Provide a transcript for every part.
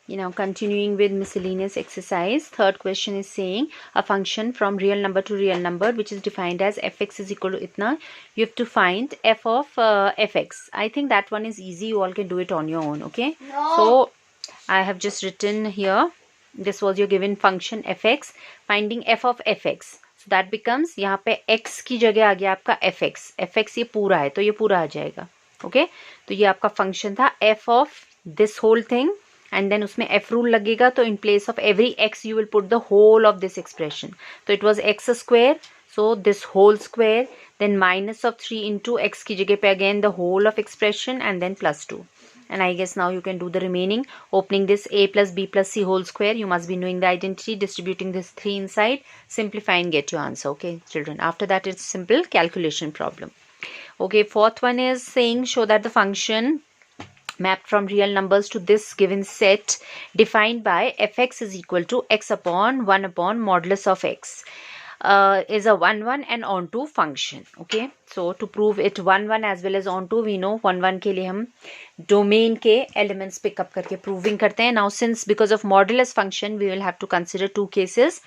Continuing with miscellaneous exercise, third question is saying a function from real number to real number which is defined as fx is equal to itna. You have to find f of fx. I think that one is easy. You all can do it on your own. Okay. No. So I have just written here. This was your given function fx. Finding f of fx. So that becomes यहाँ पे x की जगह आ गया आपका fx. fx ये पूरा है तो ये पूरा आ जाएगा. Okay. तो ये आपका function था f of this whole thing. And then उसमें f rule लगेगा तो in place of every x you will put the whole of this expression. So it was x square. So this whole square. Then minus of 3 into x की जगह पे again the whole of expression and then plus 2. And I guess now you can do the remaining. Opening this a plus b plus c whole square. You must be knowing the identity. Distributing this 3 inside. Simplify and get your answer. Okay, children. After that, it's simple calculation problem. Okay, fourth one is saying show that the function mapped from real numbers to this given set defined by fx is equal to x upon 1 upon modulus of x. Is a 1 1 and onto function. Okay, so to prove it 1 1 as well as onto, we know 1 1 के लिए हम domain के elements pick up करके proving करते हैं. Now since because of modulus function we will have to consider two cases,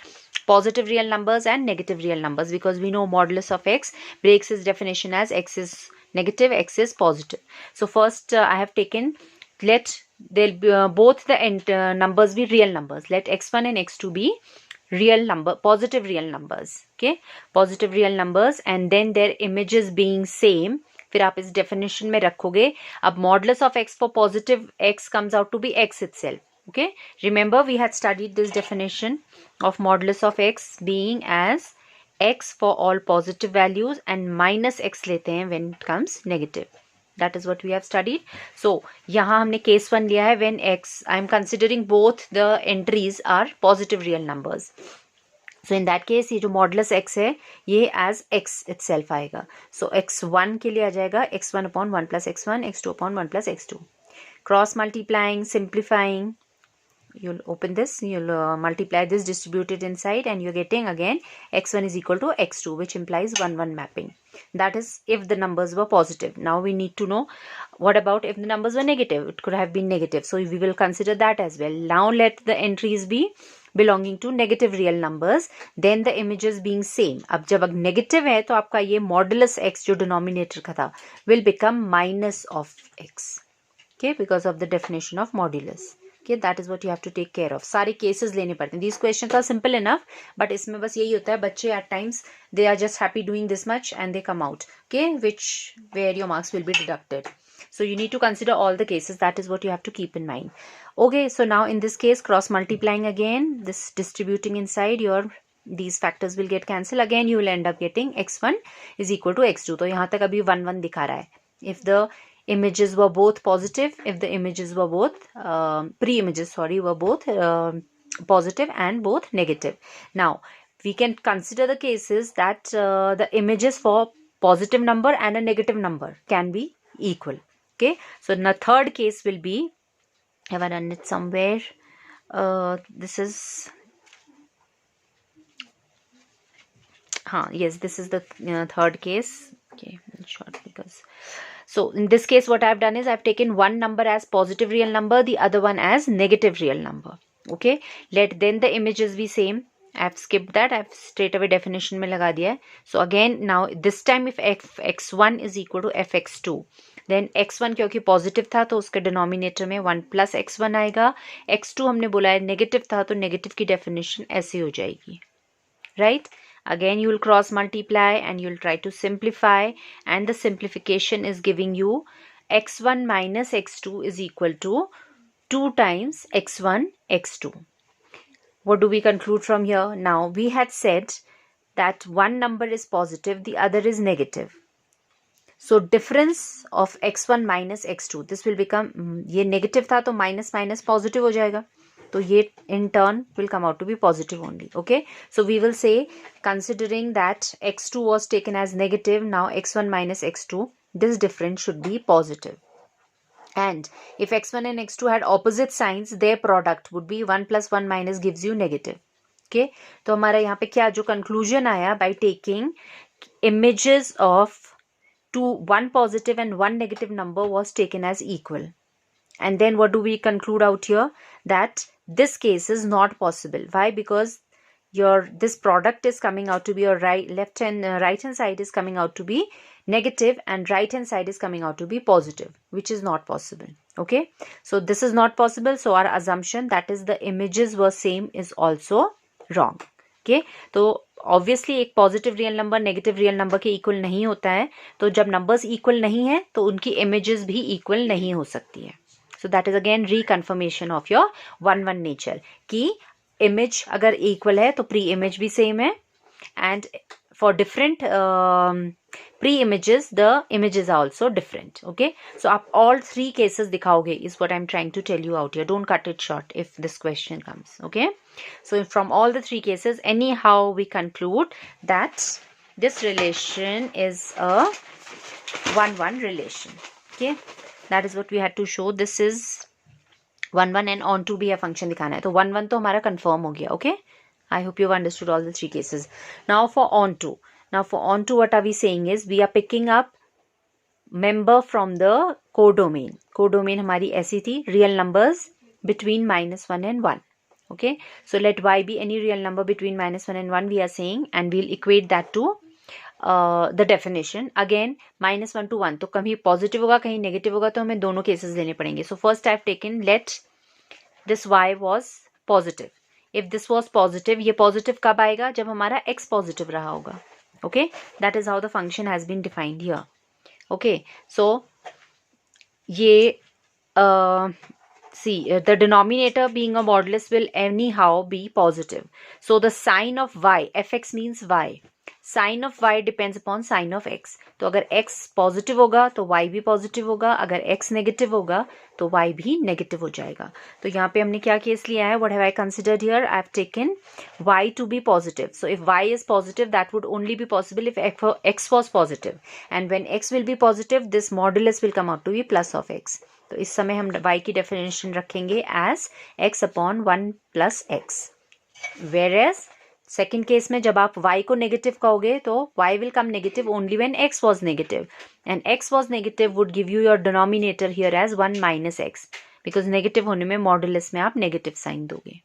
positive real numbers and negative real numbers, because we know modulus of x breaks its definition as x is negative, x is positive. So first I have taken, let they'll be, both the numbers be real numbers. Let x1 and x2 be real number, positive real numbers. Okay, positive real numbers, and then their images being same. फिर आप इस definition में रखोगे. अब modulus of x for positive x comes out to be x itself. Okay, remember we had studied this definition of modulus of x being as x for all positive values and minus x लेते हैं when it comes negative. That is what we have studied. So यहाँ हमने case 1 लिया है when x, I am considering both the entries are positive real numbers. So in that case ये जो modulus x है ये as x itself आएगा. So x1 के लिए आ जाएगा x1 upon 1 plus x1, x2 upon 1 plus x2. Cross multiplying, simplifying. You'll open this, you'll multiply this, distribute it inside, and you're getting again x1 is equal to x2, which implies 1 1 mapping. That is if the numbers were positive. Now we need to know what about if the numbers were negative. It could have been negative, so we will consider that as well. Now let the entries be belonging to negative real numbers, then the images being same. अब जब negative है तो आपका ये modulus x जो denominator का था will become minus of x. Okay, because of the definition of modulus. Okay, that is what you have to take care of. सारे cases लेने पड़ते हैं. These questions are simple enough, but इसमें बस यही होता है बच्चे at times they are just happy doing this much and they come out. Okay, where your marks will be deducted. So you need to consider all the cases. That is what you have to keep in mind. Okay, so now in this case cross multiplying again, this distributing inside, these factors will get cancelled. Again you will end up getting x1 is equal to x2. तो यहाँ तक अभी 1 1 दिखा रहा है. If the images were both positive, if the images were both pre-images were both positive and both negative. Now we can consider the cases that the images for positive number and a negative number can be equal. Okay, so the third case will be, have I done it somewhere? This is yes, this is the third case. Okay, in short, because so in this case what I've done is I've taken one number as positive real number, the other one as negative real number. Okay, let then the images be same. I've skipped that. I've straight away definition में लगा दिया है. So again now this time if x1 is equal to fx2, then x1 क्योंकि positive था तो उसके denominator में 1 plus x1 आएगा. x2 हमने बोला है negative था तो negative की definition ऐसे हो जाएगी. Right? Again you will cross multiply and you will try to simplify, and the simplification is giving you x1 minus x2 is equal to 2 times x1 x2. What do we conclude from here? Now we had said that one number is positive, the other is negative. So difference of x1 minus x2, this will become, ये negative था तो minus minus positive हो जाएगा. So ये in turn will come out to be positive only. Okay, so we will say considering that x2 was taken as negative, now x1 minus x2, this difference should be positive. And if x1 and x2 had opposite signs, their product would be 1 plus 1 minus gives you negative. Okay, तो हमारा यहाँ पे क्या जो conclusion आया by taking images of one positive and one negative number was taken as equal. And then what do we conclude out here? That this case is not possible. Why? Because this product is coming out to be, your right hand side is coming out to be negative and right hand side is coming out to be positive, which is not possible. Okay, so this is not possible. So our assumption that is the images were same is also wrong. Okay, तो obviously एक positive real number negative real number के equal नहीं होता है, तो जब numbers equal नहीं है तो उनकी इमेजेस भी इक्वल नहीं हो सकती है. So that is again reconfirmation of your 1-1 nature कि इमेज अगर इक्वल है तो प्री इमेज भी सेम है, and for different pre images the images are also different. Okay, so आप ऑल 3 केसेस दिखाओगे is what I am trying to tell you out here. Don't cut it short if this question comes. Okay, so from all the 3 cases, anyhow we conclude that this relation is a 1-1 relation. Okay, that is what we had to show. This is 1-1 and on to भी है function दिखाना है, तो 1-1 तो हमारा confirm हो गया. Okay, I hope you've understood all the 3 cases. Now for on to, what are we saying is we are picking up member from the codomain. Codomain हमारी ऐसी थी, real numbers between -1 and 1. Okay, so let y be any real number between -1 and 1 we are saying, and we'll equate that to the definition. Again -1 to 1, तो कहीं positive होगा कहीं negative होगा, तो हमें दोनों केसेस लेने पड़ेंगे. So first I've taken let this y was positive. If this was positive, ये पॉजिटिव कब आएगा? जब हमारा x पॉजिटिव रहा होगा. Okay, that is how the function has been defined here. Okay, so ये see, the denominator being a modulus will anyhow be positive. So the sign of y, fx means y. Sign of y depends upon sign of x. तो अगर x positive होगा तो y भी positive होगा, अगर x negative होगा तो y भी नेगेटिव हो जाएगा. तो यहाँ पे हमने क्या केस लिया है? What have I considered here? I have taken y to be positive. So if y is positive, that would only be possible if x was positive. And when x will be positive, this modulus will come out to be plus of x. तो इस समय हम y की definition रखेंगे as x upon 1 plus x. Whereas second case में जब आप y को नेगेटिव कहोगे तो y will come negative only when x was negative, and x was negative would give you your denominator here as 1 minus x, because negative होने में modulus में आप नेगेटिव साइन दोगे.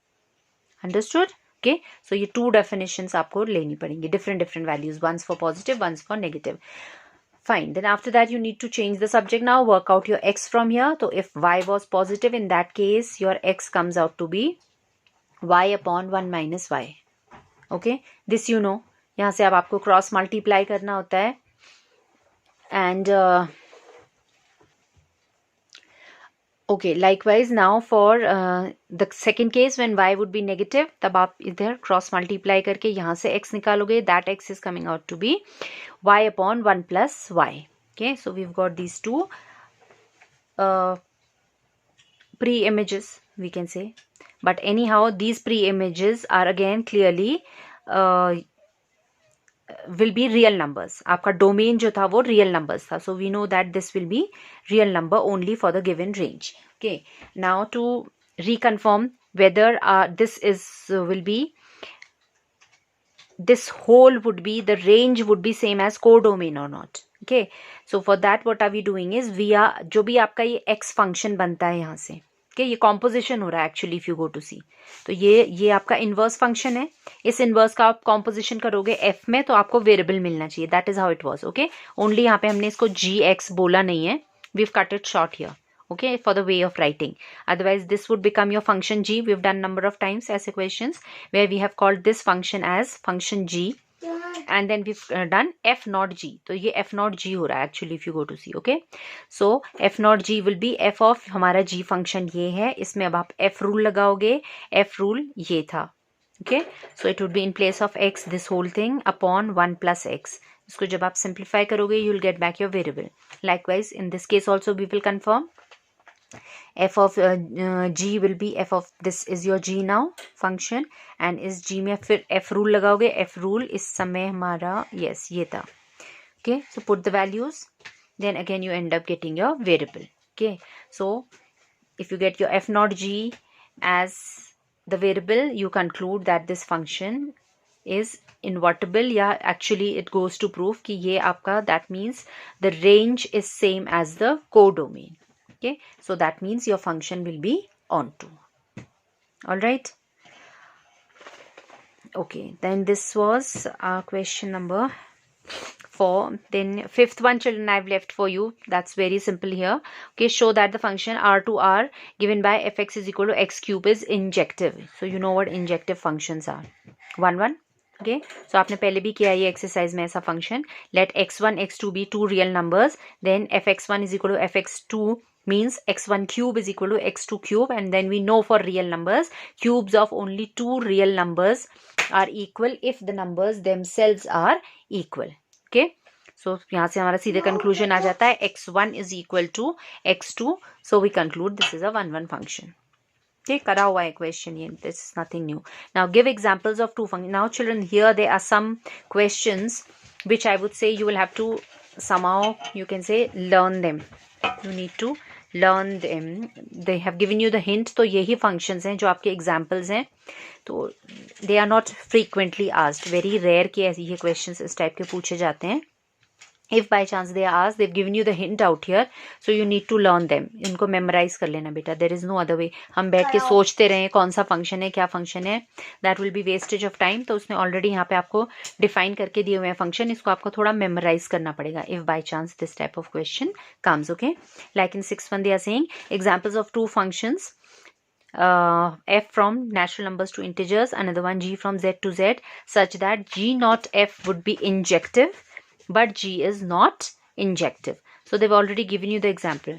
अंडरस्टूड? ओके, सो ये 2 definitions आपको लेनी पड़ेंगी, different values, once for positive once for negative. Fine, then after that you need to change the subject now, work out your x from here. So if y was positive, in that case your x comes out to be y upon 1 minus y. Okay, this you know, यहाँ से अब आपको cross multiply करना होता है. And okay, likewise now for the second case when y would be negative, तब आप इधर क्रॉस मल्टीप्लाई करके यहाँ से x निकालोगे. That x is coming out to be y upon 1 plus y. Okay, so we've got these 2 pre-images, we can say, but anyhow these pre-images are again clearly will be real numbers. आपका domain जो था वो real numbers था, so we know that this will be real number only for the given range. Okay, now to reconfirm whether this is will be, this whole would be, the range would be same as codomain or not. Okay, so for that what are we doing is we are, जो भी आपका ये x function बनता है यहाँ से, okay, ये composition हो रहा है actually if you go to see, तो ये आपका इनवर्स फंक्शन है. इस इनवर्स का आप कॉम्पोजिशन करोगे f में तो आपको वेरिएबल मिलना चाहिए. That is how it was. Okay, only यहाँ पे हमने इसको gx बोला नहीं है, we have cut it short here. Okay, for the way of writing, otherwise this would become your function g. We've done number of times as equations where we have called this function as function g, and then we've done f naught g. तो ये f naught g हो रहा है actually if you go to see. Okay, so f naught g will be f of हमारा g function ये है, इसमें अब आप f rule लगाओगे. f rule ये था. Okay, so it would be in place of x this whole thing upon 1 plus x. इसको जब आप simplify करोगे you will get back your variable. Likewise in this case also we will confirm f of g will be f of, this is your g now function, and इस g में फिर f rule लगाओगे. f rule इस समय हमारा yes ये था. Okay, so put the values, then again you end up getting your variable. Okay, so if you get your f naught g as the variable, you conclude that this function is invertible, या actually it goes to prove कि ये आपका, that means the range is same as the codomain. Okay, so that means your function will be onto. All right. Okay, then this was question number 4. Then fifth one, children, I've left for you. That's very simple here. Okay, show that the function r to r given by fx is equal to x cube is injective. So you know what injective functions are. 1 Okay, so आपने पहले भी किया ये exercise में ऐसा function. Let x1 x2 be two real numbers, then fx1 is equal to fx2 means x1 cube is equal to x2 cube, and then we know for real numbers cubes of only two real numbers are equal if the numbers themselves are equal. Okay, so यहाँ से हमारा सीधे conclusion आ जाता है x1 is equal to x2, so we conclude this is a 1 function. Okay, करा हुआ है question ये, this is nothing new. Now give examples of two functions. Now children, here there are some questions which I would say you will have to somehow, you can say, learn them. You need to learn them. They have given you the hint. तो यही functions हैं जो आपके examples हैं. तो they are not frequently asked. Very rare कि ऐसे ये questions इस type के पूछे जाते हैं. If by chance they are asked, they've given you the hint out here, so you need to learn them. इनको memorize कर लेना बेटा. There is no other way. हम बैठ के सोचते रहें कौन सा function है, क्या function है, that will be wastage of time. तो उसने already यहाँ पे आपको define करके दिए हुए हैं function, इसको आपको थोड़ा memorize करना पड़ेगा. If by chance this type of question comes, okay? Like in 6th one, they are saying examples of two functions. F from natural numbers to integers, another one g from z to z, such that g not f would be injective but g is not injective. So they've already given you the example.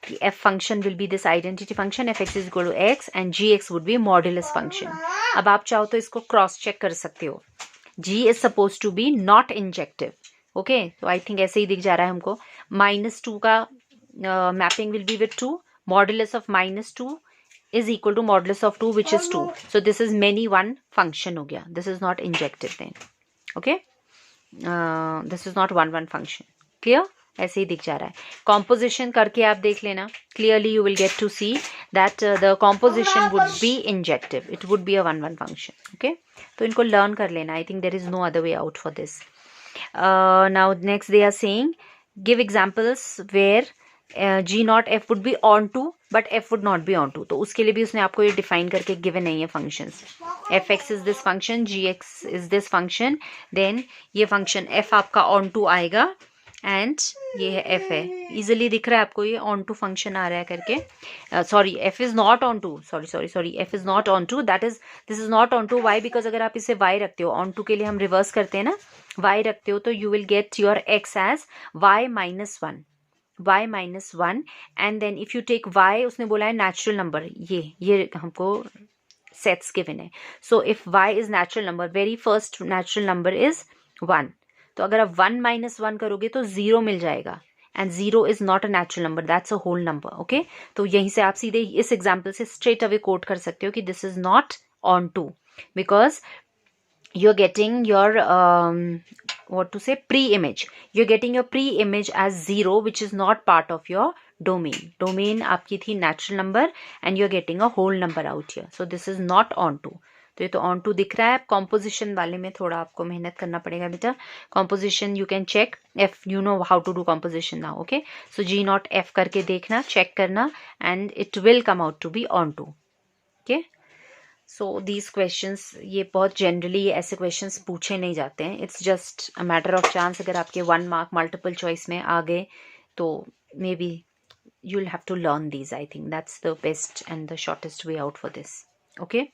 The f function will be this identity function fx is equal to x and gx would be modulus function. अब आप चाहो तो इसको cross check कर सकते हो. g is supposed to be not injective. Okay, so I think ऐसे ही दिख जा रहा है हमको. -2 का mapping will be with 2. Modulus of -2 is equal to modulus of 2, which is 2. So this is many one function हो गया. This is not injective then. Okay. This is not 1 function. Clear? ऐसे ही दिख जा रहा है. Composition करके आप देख लेना. Clearly you will get to see that the composition would be injective. It would be a 1 function. Okay? तो इनको learn कर लेना. I think there is no other way out for this. Now next they are saying give examples where g not f would be onto but f would not be onto. तो उसके लिए भी उसने आपको ये define करके given नहीं है functions. fx is this function, gx is this function, then ये function f आपका onto आएगा and ये है f है. easily दिख रहा है आपको ये onto function आ रहा है करके. Sorry, f is not onto. Sorry, f is not onto. This is not onto. Why? Because अगर आप इसे y रखते हो, onto के लिए हम reverse करते हैं ना, y रखते हो तो you will get your x as y minus 1. y minus 1 and then if you take y, उसने बोला है natural number, ये हमको sets given है. So if y is natural number, very first natural number is 1. तो अगर आप 1 minus 1 करोगे तो 0 मिल जाएगा and 0 is not a natural number, that's a whole number. Okay, तो यहीं से आप सीधे इस example से straight away quote कर सकते हो कि this is not onto because you're getting your pre-image. You're getting your pre-image as 0, which is not part of your domain. Domain आपकी थी natural number and you're getting a whole number out here. So this is not onto. तो ये तो onto दिख रहा है. Composition वाले में थोड़ा आपको मेहनत करना पड़ेगा बेटा. Composition you can check. F, you know how to do composition now. Okay, so g not f करके देखना, check करना and it will come out to be onto. Okay. So these questions, ये बहुत generally ऐसे questions पूछे नहीं जाते हैं. It's just a matter of chance. अगर आपके 1 mark multiple choice में आ गए तो maybe you'll have to learn these. I think that's the best and the shortest way out for this. Okay.